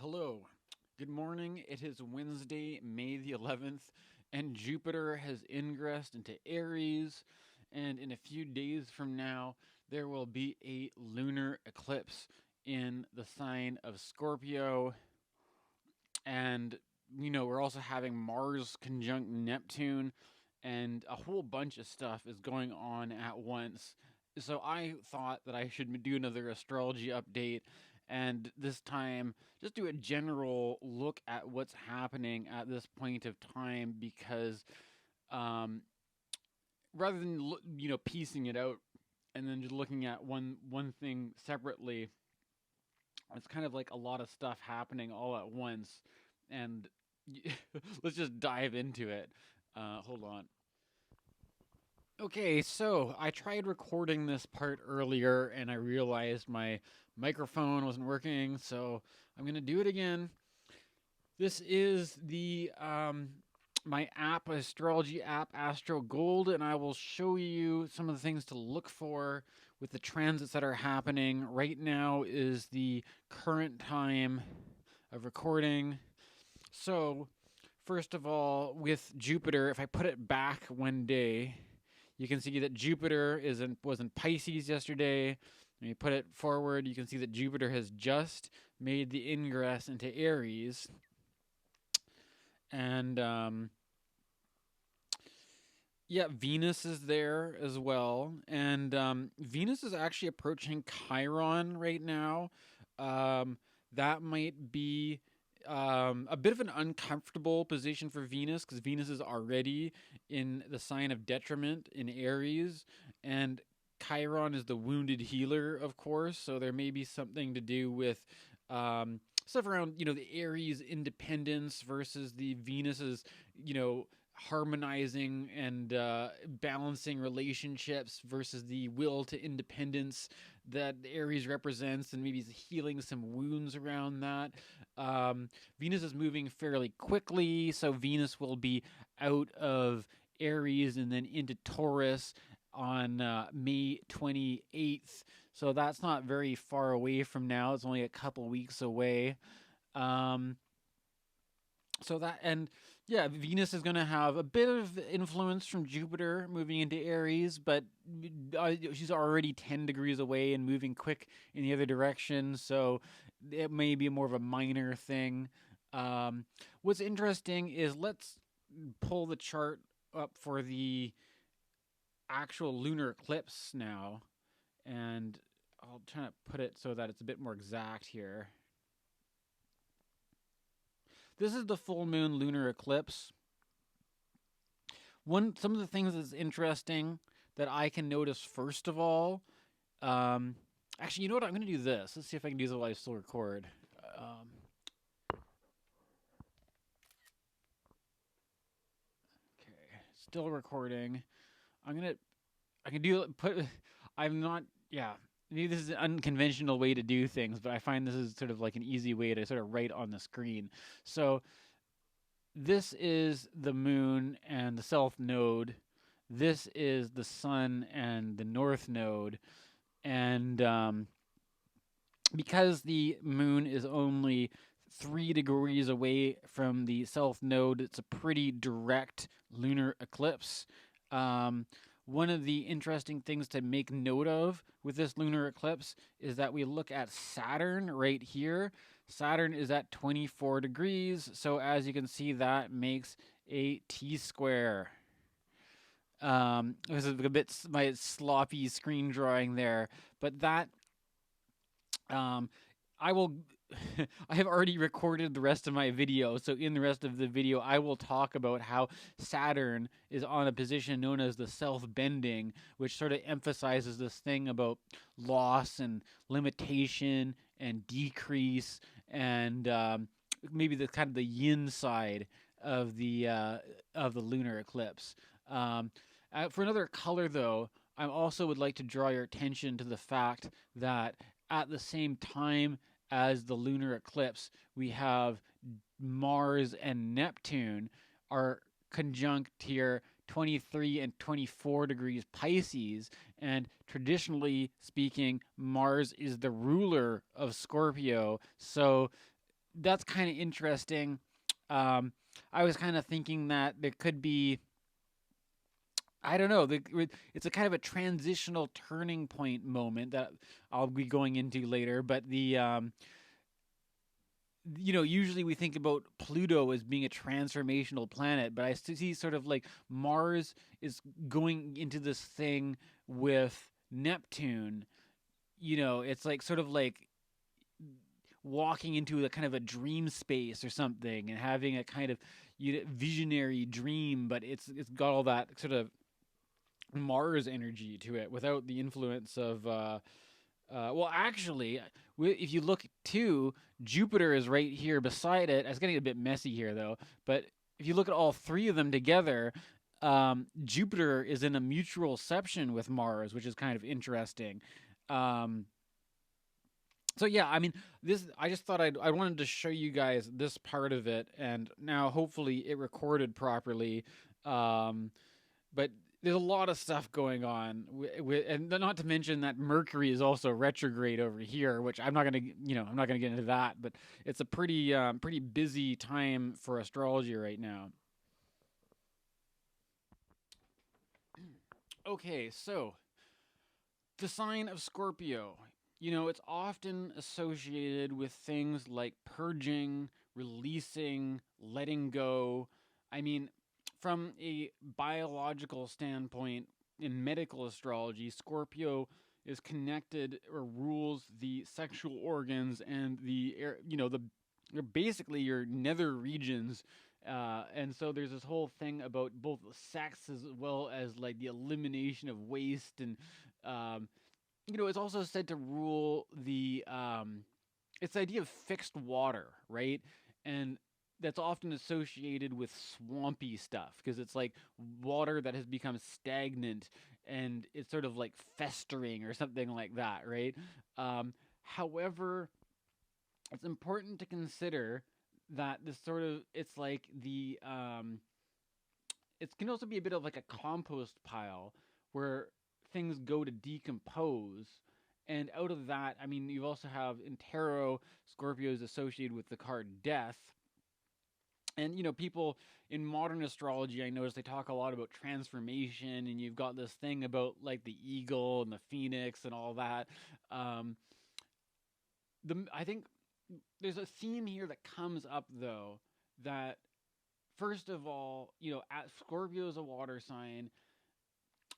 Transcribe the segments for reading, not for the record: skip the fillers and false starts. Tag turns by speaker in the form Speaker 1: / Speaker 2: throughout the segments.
Speaker 1: Hello. Good morning. It is Wednesday, May the 11th, and Jupiter has ingressed into Aries. And in a few days from now, there will be a lunar eclipse in the sign of Scorpio. And, we're also having Mars conjunct Neptune, and a whole bunch of stuff is going on at once. So I thought that I should do another astrology update, and this time just do a general look at what's happening at this point of time, because um, rather than piecing it out and then just looking at one thing separately, it's kind of like a lot of stuff happening all at once. And let's just dive into it. Hold on. Okay, so I tried recording this part earlier and I realized my microphone wasn't working, so I'm gonna do it again. This is the my app, astrology app, Astro Gold, and I will show you some of the things to look for with the transits that are happening. Right now is the current time of recording. So, first of all, with Jupiter, if I put it back one day, you can see that Jupiter was in Pisces yesterday. When you put it forward, you can see that Jupiter has just made the ingress into Aries. And Venus is there as well. And Venus is actually approaching Chiron right now. That might be a bit of an uncomfortable position for Venus, because Venus is already in the sign of detriment in Aries, and Chiron is the wounded healer, of course. So there may be something to do with stuff around, the Aries independence versus the Venus's, harmonizing and balancing relationships versus the will to independence that Aries represents, and maybe healing some wounds around that. Venus is moving fairly quickly, so Venus will be out of Aries and then into Taurus on May 28th. So that's not very far away from now. It's only a couple weeks away. Um, Venus is going to have a bit of influence from Jupiter moving into Aries, but she's already 10 degrees away and moving quick in the other direction, so it may be more of a minor thing. What's interesting is, let's pull the chart up for the actual lunar eclipse now, and I'll try to put it so that it's a bit more exact here. This is the full moon lunar eclipse. Some of the things that's interesting that I can notice, first of all, actually, you know what? I'm going to do this. Let's see if I can do this while I still record. Okay, still recording. I can do put. I'm not. Yeah, maybe this is an unconventional way to do things, but I find this is sort of like an easy way to sort of write on the screen. So this is the moon and the south node. This is the sun and the north node. And because the moon is only 3 degrees away from the south node, it's a pretty direct lunar eclipse. One of the interesting things to make note of with this lunar eclipse is that we look at Saturn right here. Saturn is at 24 degrees, so as you can see, that makes a T-square. This is a bit my sloppy screen drawing there, but that I will. I have already recorded the rest of my video, so in the rest of the video, I will talk about how Saturn is on a position known as the self-bending, which sort of emphasizes this thing about loss and limitation and decrease, and maybe the kind of the yin side of the lunar eclipse. For another color, though, I also would like to draw your attention to the fact that at the same time as the lunar eclipse, we have Mars and Neptune are conjunct here, 23 and 24 degrees Pisces, and traditionally speaking, Mars is the ruler of Scorpio. So that's kind of interesting. Um, I was kind of thinking that there could be, I don't know, it's a kind of a transitional turning point moment that I'll be going into later. But usually we think about Pluto as being a transformational planet, but I see sort of like Mars is going into this thing with Neptune. It's like sort of like walking into a kind of a dream space or something and having a kind of visionary dream, but it's got all that sort of Mars energy to it without the influence of. Well, actually, if you look too, Jupiter is right here beside it. It's getting a bit messy here though, but if you look at all three of them together, Jupiter is in a mutual seption with Mars, which is kind of interesting. Um, so yeah, I mean, this I just thought I wanted to show you guys this part of it, and now hopefully it recorded properly. Um, but there's a lot of stuff going on, and not to mention that Mercury is also retrograde over here, which I'm not gonna get into that, but it's a pretty busy time for astrology right now. Okay, so the sign of Scorpio. It's often associated with things like purging, releasing, letting go. I mean, from a biological standpoint, in medical astrology, Scorpio is connected or rules the sexual organs and basically your nether regions. And so there's this whole thing about both sex as well as like the elimination of waste and um, it's also said to rule it's the idea of fixed water, right? And that's often associated with swampy stuff because it's like water that has become stagnant and it's sort of like festering or something like that, right? However, it's important to consider that this sort of it's like it can also be a bit of like a compost pile where things go to decompose. And out of that, I mean, you also have in tarot, Scorpio is associated with the card death. And, people in modern astrology, I notice they talk a lot about transformation, and you've got this thing about like the eagle and the phoenix and all that. Um, I think there's a theme here that comes up, though, that first of all, Scorpio is a water sign.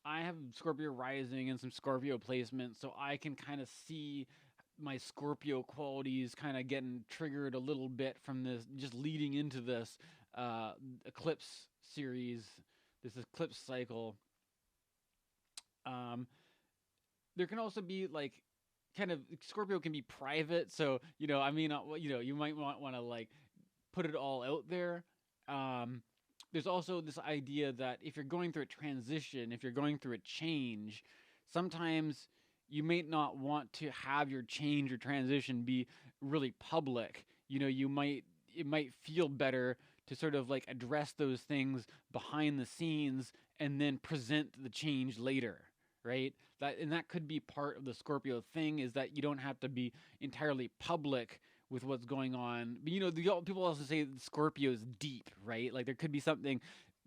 Speaker 1: I have Scorpio rising and some Scorpio placements, so I can kind of see my Scorpio qualities kind of getting triggered a little bit from this, just leading into this eclipse series, this eclipse cycle. Um, there can also be like kind of Scorpio can be private, so I mean, you might want to like put it all out there. Um, there's also this idea that if you're going through a transition, if you're going through a change, sometimes you may not want to have your change or transition be really public. You might it might feel better to sort of like address those things behind the scenes and then present the change later, right? That could be part of the Scorpio thing is that you don't have to be entirely public with what's going on. But people also say Scorpio is deep, right? Like there could be something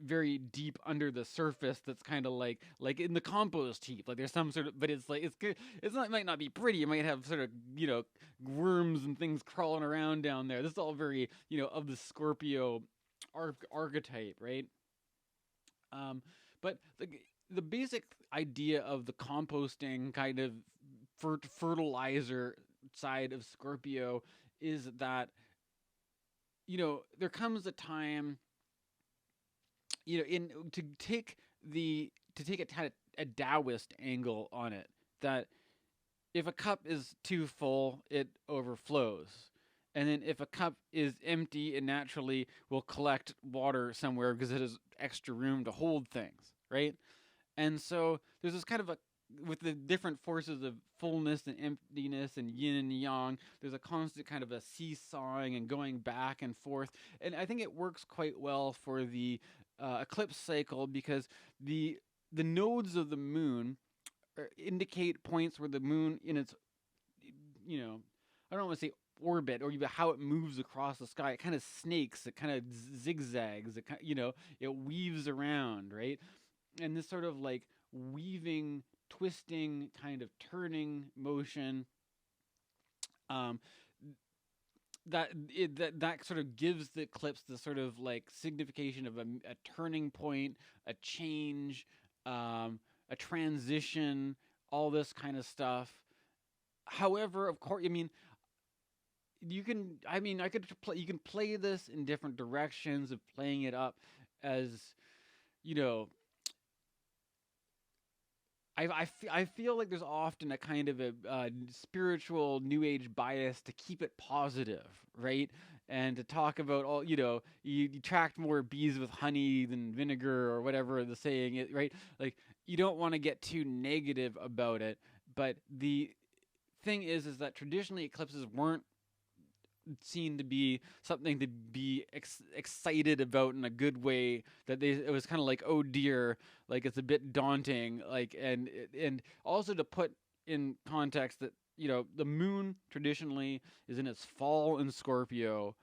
Speaker 1: very deep under the surface that's kind of like in the compost heap. Like there's some sort of, but it's like it's good. It's not it might not be pretty. You might have sort of worms and things crawling around down there. This is all very of the Scorpio archetype, right? But the basic idea of the composting kind of fertilizer side of Scorpio is that there comes a time in to take a Taoist angle on it that if a cup is too full, it overflows. And then if a cup is empty, it naturally will collect water somewhere because it has extra room to hold things, right? And so there's this kind of a with the different forces of fullness and emptiness and yin and yang, there's a constant kind of a seesawing and going back and forth. And I think it works quite well for the eclipse cycle because the nodes of the moon indicate points where the moon in its I don't want to say orbit, or even how it moves across the sky. It kind of snakes, it kind of zigzags, it it weaves around, right? And this sort of like weaving, twisting, kind of turning motion, um, that sort of gives the eclipse the sort of like signification of a turning point, a change, a transition, all this kind of stuff. However, of course, I mean, you can. I mean, I could play. You can play this in different directions of playing it up as, you know, I feel like there's often a kind of a spiritual new age bias to keep it positive, right? And to talk about all, you attract more bees with honey than vinegar, or whatever the saying is, right? Like, you don't want to get too negative about it. But the thing is that traditionally eclipses weren't seen to be something to be excited about in a good way. That it was kind of like, oh dear, like it's a bit daunting, like, and also to put in context that the moon traditionally is in its fall in Scorpio,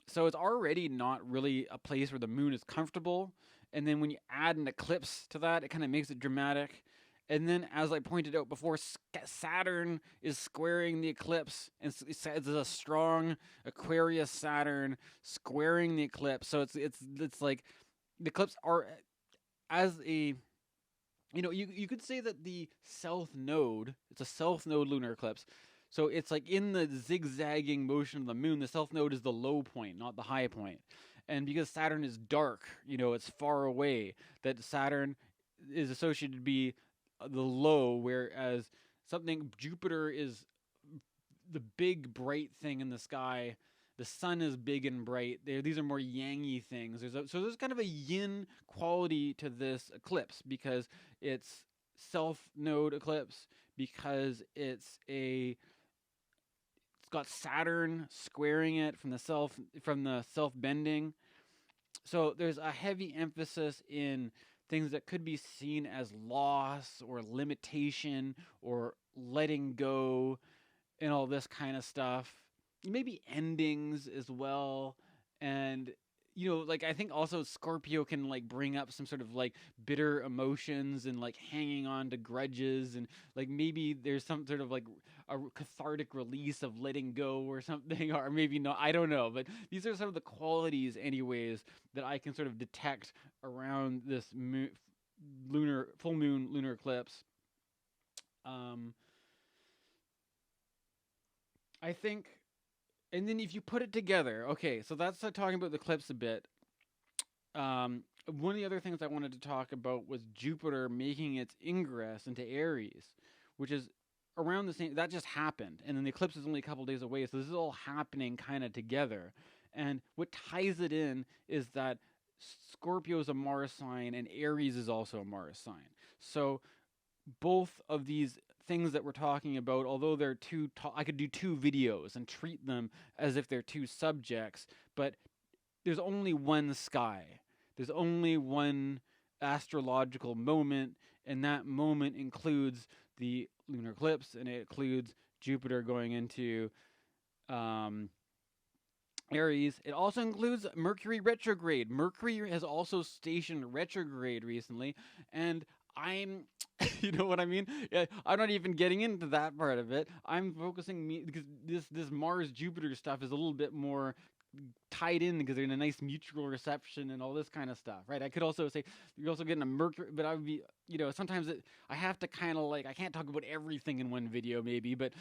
Speaker 1: so it's already not really a place where the moon is comfortable. And then when you add an eclipse to that, it kind of makes it dramatic. And then, as I pointed out before, Saturn is squaring the eclipps, and it's a strong Aquarius Saturn squaring the eclipse. So it's like the eclipse are as a you could say that the south node, it's a south node lunar eclipse. So it's like in the zigzagging motion of the moon, the south node is the low point, not the high point. And because Saturn is dark, it's far away, that Saturn is associated to be the low, whereas Jupiter is the big bright thing in the sky. The sun is big and bright. These are more yangy things. So there's kind of a yin quality to this eclipse, because it's self node eclipse, because it's got Saturn squaring it from the self bending. So there's a heavy emphasis in things that could be seen as loss or limitation or letting go and all this kind of stuff. Maybe endings as well. And like, I think also Scorpio can like bring up some sort of like bitter emotions and like hanging on to grudges, and like maybe there's some sort of like a cathartic release of letting go or something, or maybe not, I don't know. But these are some of the qualities anyways that I can sort of detect around this full moon lunar eclipse. I think, and then if you put it together, okay, so that's talking about the eclipse a bit. One of the other things I wanted to talk about was Jupiter making its ingress into Aries, which is around the same. That just happened, and then the eclipse is only a couple days away. So this is all happening kind of together. And what ties it in is that Scorpio is a Mars sign, and Aries is also a Mars sign. So both of these things that we're talking about, although they're I could do two videos and treat them as if they're two subjects, but there's only one sky. There's only one astrological moment, and that moment includes the lunar eclipse, and it includes Jupiter going into Aries. It also includes Mercury retrograde. Mercury has also stationed retrograde recently, and I'm, you know what I mean? Yeah, I'm not even getting into that part of it. I'm focusing because this Mars Jupiter stuff is a little bit more tied in, because they're in a nice mutual reception and all this kind of stuff, right? I could also say you're also getting a Mercury, but I would be, sometimes I have to kind of like, I can't talk about everything in one video maybe, but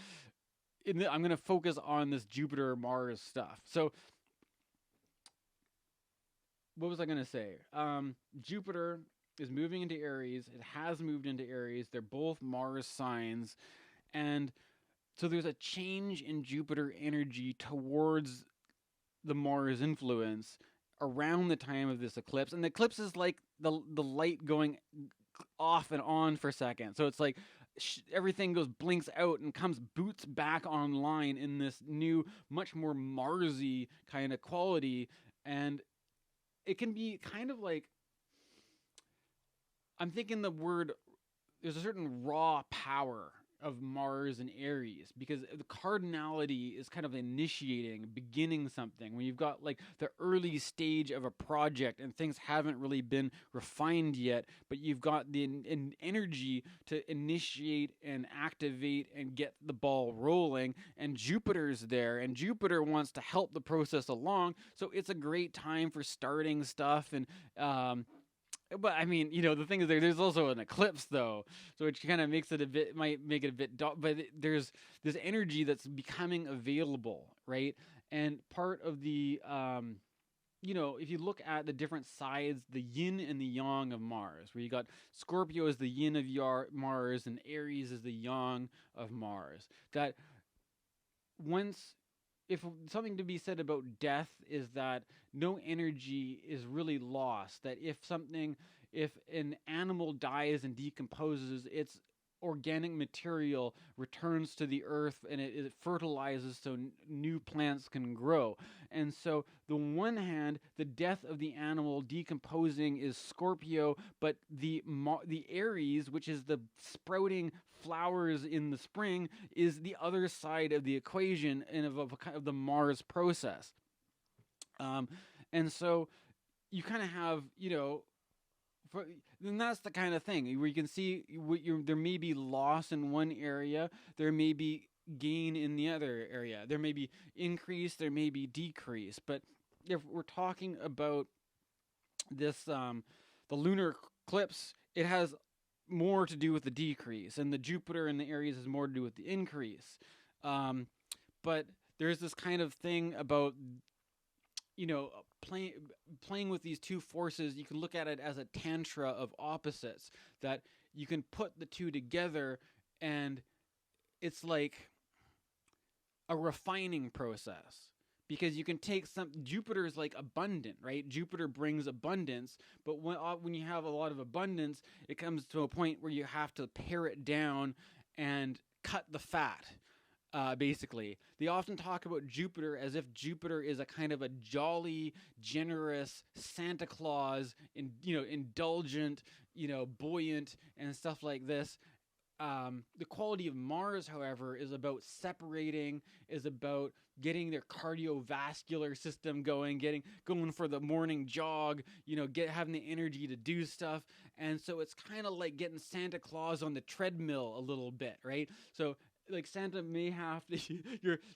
Speaker 1: I'm going to focus on this Jupiter Mars stuff. So what was I going to say? Jupiter is moving into Aries. It has moved into Aries. They're both Mars signs. And so there's a change in Jupiter energy towards the Mars influence around the time of this eclipse. And the eclipse is like the light going off and on for a second. So it's like everything blinks out and boots back online in this new, much more Marsy kind of quality. And it can be kind of like, I'm thinking there's a certain raw power of Mars and Aries, because the cardinality is kind of initiating, beginning something. When you've got like the early stage of a project and things haven't really been refined yet, but you've got the energy to initiate and activate and get the ball rolling, and Jupiter's there, and Jupiter wants to help the process along, so it's a great time for starting stuff. And but I mean, the thing is, there's also an eclipse though, so it kind of makes it a bit, might make it a bit, there's this energy that's becoming available, right? And part of the, if you look at the different sides, the yin and the yang of Mars, where you got Scorpio as the yin of Mars and Aries as the yang of Mars, that once, if something to be said about death is that no energy is really lost, that if an animal dies and decomposes, its organic material returns to the earth, and it fertilizes so new plants can grow. And so the one hand, the death of the animal decomposing is Scorpio, but the Aries, which is the sprouting flowers in the spring, is the other side of the equation and of the Mars process. And so you kind of have, then that's the kind of thing where you can see there may be loss in one area, there may be gain in the other area, there may be increase, there may be decrease. But if we're talking about this, the lunar eclipse, it has more to do with the decrease, and the Jupiter and the Aries has more to do with the increase. But there's this kind of thing about, playing with these two forces. You can look at it as a tantra of opposites, that you can put the two together, and it's like a refining process, because you can take Jupiter is like abundant, right? Jupiter brings abundance, but when you have a lot of abundance, it comes to a point where you have to pare it down and cut the fat. Basically, they often talk about Jupiter as if Jupiter is a kind of a jolly, generous Santa Claus, indulgent, buoyant, and stuff like this. The quality of Mars, however, is about separating, is about getting their cardiovascular system going for the morning jog, having the energy to do stuff. And so it's kind of like getting Santa Claus on the treadmill a little bit, right? So like Santa may have to,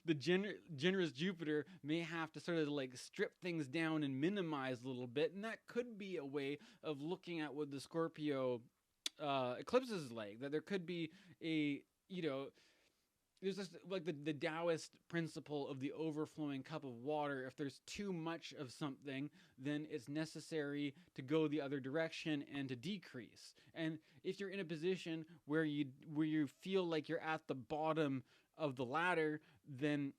Speaker 1: the generous Jupiter may have to sort of like strip things down and minimize a little bit, and that could be a way of looking at what the Scorpio eclipse is like. That there could be there's this, like the Taoist principle of the overflowing cup of water. If there's too much of something, then it's necessary to go the other direction and to decrease. And if you're in a position where you feel like you're at the bottom of the ladder, then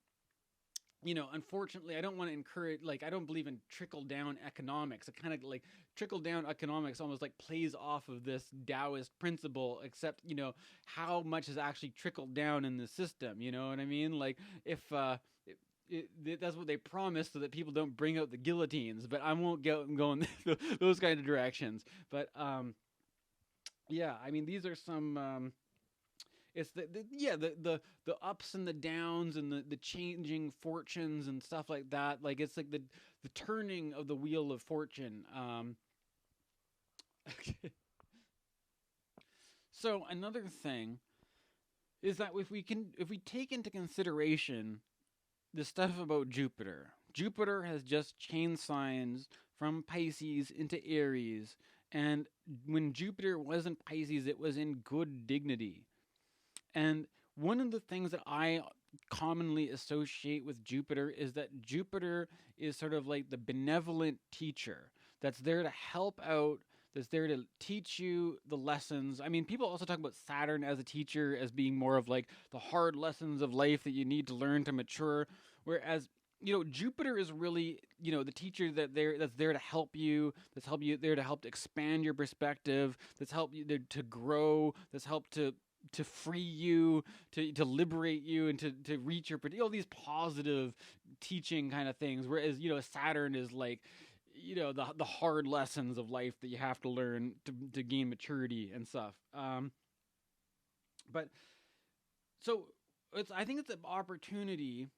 Speaker 1: unfortunately, I don't want to encourage, I don't believe in trickle down economics. It kind of like trickle down economics almost like plays off of this Taoist principle, except, how much is actually trickled down in the system. You know what I mean? Like if, that's what they promise so that people don't bring out the guillotines, but I won't go in those kind of directions. But, yeah, I mean, these are some, it's the ups and the downs and the changing fortunes and stuff like that. Like it's like the turning of the wheel of fortune. Okay. So another thing is that if we take into consideration the stuff about Jupiter, Jupiter has just changed signs from Pisces into Aries, and when Jupiter was in Pisces, it was in good dignity. And one of the things that I commonly associate with Jupiter is that Jupiter is sort of like the benevolent teacher that's there to help out, that's there to teach you the lessons. I mean, people also talk about Saturn as a teacher as being more of like the hard lessons of life that you need to learn to mature, whereas Jupiter is really, the teacher that's there to help you, there to help to expand your perspective, that's help you to grow, that's helped to free you, to liberate you, and to reach your, these positive teaching kind of things. Whereas, Saturn is like, the hard lessons of life that you have to learn to gain maturity and stuff. But So I think it's an opportunity.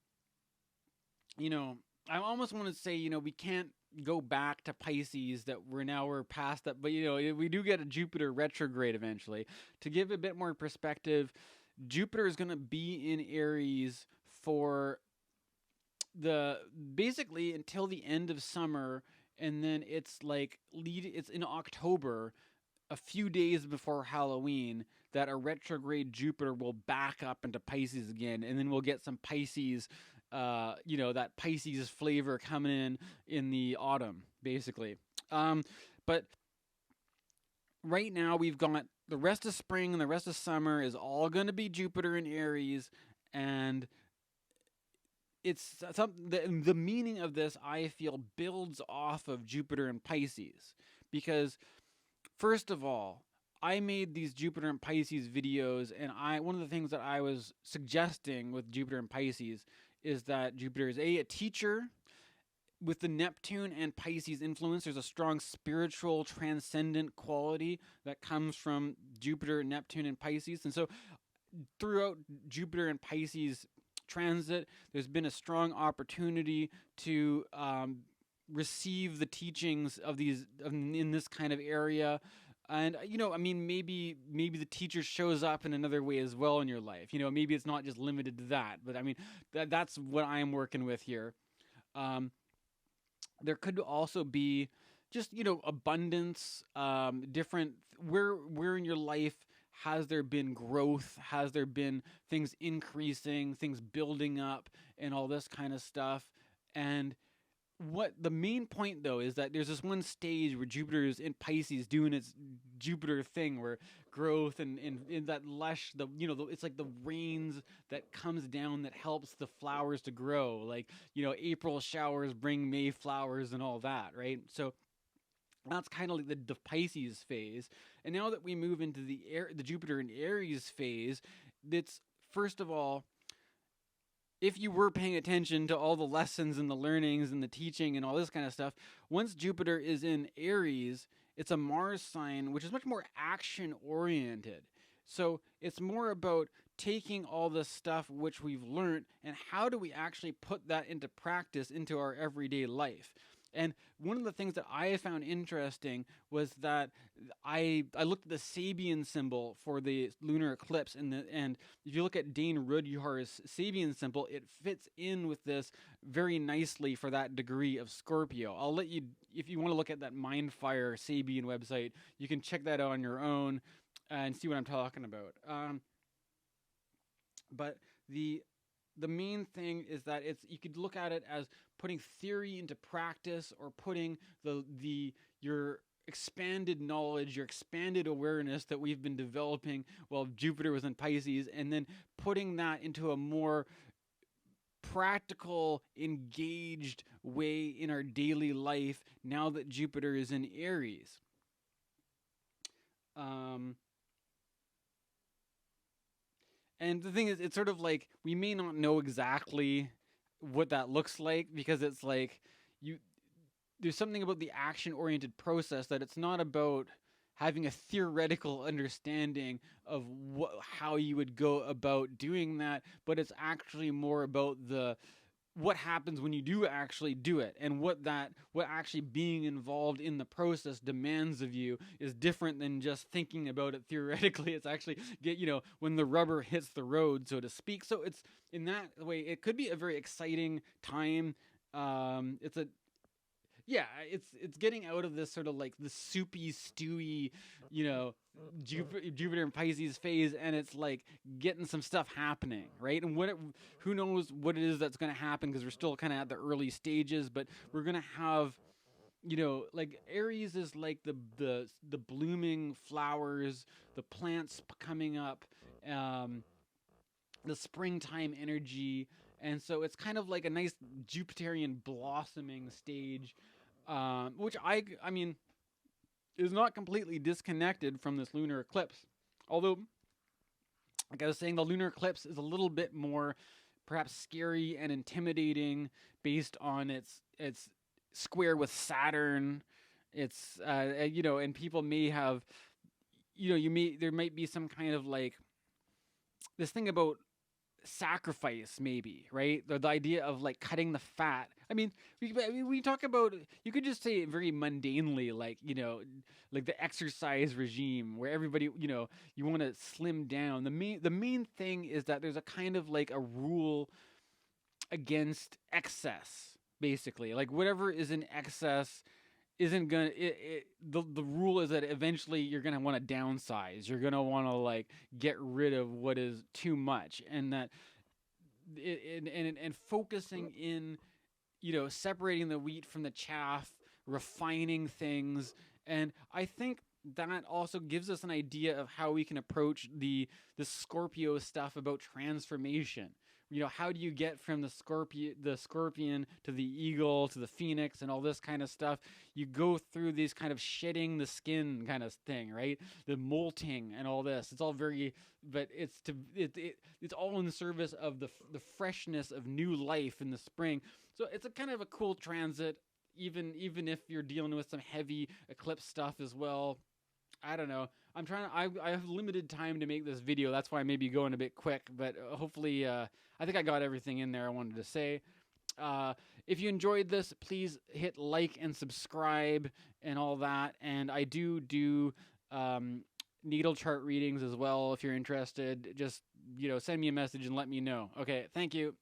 Speaker 1: You know, I almost want to say, we can't go back to Pisces, that we're past that, but we do get a Jupiter retrograde eventually. To give a bit more perspective, Jupiter is going to be in Aries for the basically until the end of summer, and then it's in October, a few days before Halloween, that a retrograde Jupiter will back up into Pisces again, and then we'll get some Pisces, that Pisces flavor coming in the autumn, basically. But right now we've got the rest of spring and the rest of summer is all going to be Jupiter in Aries, and it's something. The meaning of this, I feel, builds off of Jupiter and Pisces, because first of all, I made these Jupiter and Pisces videos, and one of the things that I was suggesting with Jupiter and Pisces is that Jupiter is a teacher. With the Neptune and Pisces influence, there's a strong spiritual, transcendent quality that comes from Jupiter, Neptune, and Pisces. And so throughout Jupiter and Pisces transit, there's been a strong opportunity to receive the teachings of these in this kind of area. And maybe the teacher shows up in another way as well in your life. Maybe it's not just limited to that, but that's what I am working with here. There could also be just abundance, different. Where in your life has there been growth? Has there been things increasing, things building up, and all this kind of stuff? And what the main point, though, is that there's this one stage where Jupiter is in Pisces doing its Jupiter thing, where growth and in that lush, it's like the rains that comes down that helps the flowers to grow. Like, April showers bring May flowers and all that, right? So that's kind of like the Pisces phase. And now that we move into the Jupiter and Aries phase, it's first of all, if you were paying attention to all the lessons and the learnings and the teaching and all this kind of stuff, once Jupiter is in Aries, it's a Mars sign, which is much more action oriented. So it's more about taking all this stuff which we've learned and how do we actually put that into practice into our everyday life. And one of the things that I found interesting was that I looked at the Sabian symbol for the lunar eclipse, and if you look at Dane Rudhyar's Sabian symbol, it fits in with this very nicely for that degree of Scorpio. I'll let you, if you want to look at that Mindfire Sabian website, you can check that out on your own and see what I'm talking about. But the main thing is that you could look at it as putting theory into practice, or putting your expanded knowledge, your expanded awareness that we've been developing while Jupiter was in Pisces, and then putting that into a more practical, engaged way in our daily life now that Jupiter is in Aries. And the thing is, it's sort of like we may not know exactly what that looks like, because it's like there's something about the action-oriented process that it's not about having a theoretical understanding of how you would go about doing that, but it's actually more about what happens when you do actually do it, and what actually being involved in the process demands of you is different than just thinking about it theoretically. It's actually when the rubber hits the road, so to speak. So it's in that way, it could be a very exciting time. It's getting out of this sort of like the soupy, stewy, Jupiter and Pisces phase, and it's like getting some stuff happening, right? And who knows what it is that's going to happen, because we're still kind of at the early stages, but we're going to have, like Aries is like the blooming flowers, the plants coming up, the springtime energy, and so it's kind of like a nice Jupiterian blossoming stage. Which I mean, is not completely disconnected from this lunar eclipse. Although, like I was saying, the lunar eclipse is a little bit more perhaps scary and intimidating based on its square with Saturn. It's and people may have, there might be some kind of like this thing about sacrifice, maybe, right? The idea of like cutting the fat. I mean, we talk about, you could just say it very mundanely, like, like the exercise regime where everybody, you want to slim down. The main thing is that there's a kind of like a rule against excess, basically. Like whatever is in excess isn't gonna the rule is that eventually you're gonna want to downsize, you're gonna want to like get rid of what is too much, and that and focusing in, separating the wheat from the chaff, refining things. And I think that also gives us an idea of how we can approach the Scorpio stuff about transformation. How do you get from the scorpion to the eagle to the phoenix and all this kind of stuff? You go through these kind of shedding the skin kind of thing, right? The molting and all this. It's all very, but it's all in service of the freshness of new life in the spring. So it's a kind of a cool transit, even if you're dealing with some heavy eclipse stuff as well. I don't know. I have limited time to make this video. That's why I may be going a bit quick, but hopefully, I think I got everything in there I wanted to say. If you enjoyed this, please hit like and subscribe and all that. And I do natal chart readings as well. If you're interested, just, send me a message and let me know. Okay. Thank you.